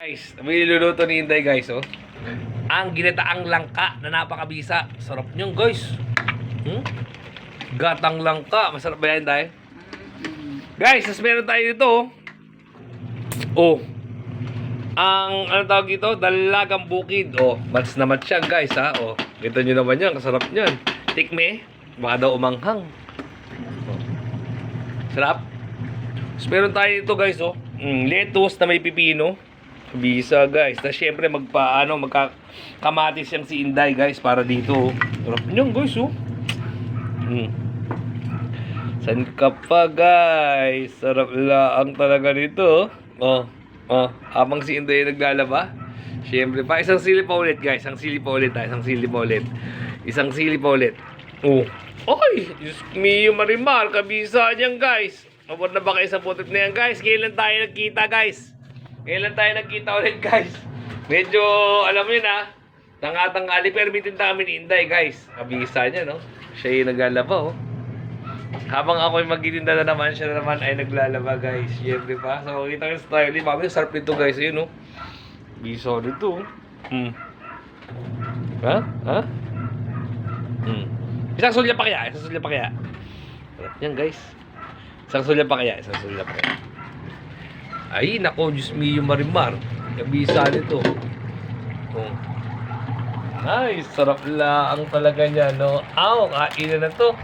Guys, may niluluto ni Inday guys, oh. Ang ginataang langka na napakabisa. Sarap niyang guys. Gatang langka. Masarap ba yan, Inday? Guys, mas meron tayo dito, oh. Ang, ano tawag ito? Dalagang bukid. Oh, mats na mats yan guys, ha. Oh, kita nyo naman yan. Kasarap niyan. Tikme. Baka daw umanghang. Oh. Sarap. Mas meron tayo dito guys, oh. Lettuce na may pipino. Bisa guys. Tapos syempre magkakamatis yang si Inday guys para dito. Sarap niyang guys, oh. San ka pa guys? Sarap laang talaga nito. Habang si Inday naglalaba. Syempre pa isang sili pa ulit guys. Isang sili pa ulit. Isang sili pa ulit. Oh. Oy! Diyos mio Marimar. Kabisa niyan guys. Mabot na ba kayo sa putot na yan guys? Kailan tayo nagkita guys? Kailan tayo nagkita ulit guys? Medyo alam mo yun ha. Tanga-tangali pero bitinta kami ni Inday guys. Kabisa niya no. Siya yung naglalaba oh. Habang ako yung magtitinda na naman, siya na naman ay naglalaba guys. Siyempre pa. So kita nyo sa style. Mami, sarap nito guys. Ayun oh. Bisa nito. Ha? Isang sulya pa kaya. Yan guys. Isang sulya pa kaya. Ay, nako, Diyos mio Marimar. Kabisa nito. Ay, sarap lang talaga niya, no? Kain na to.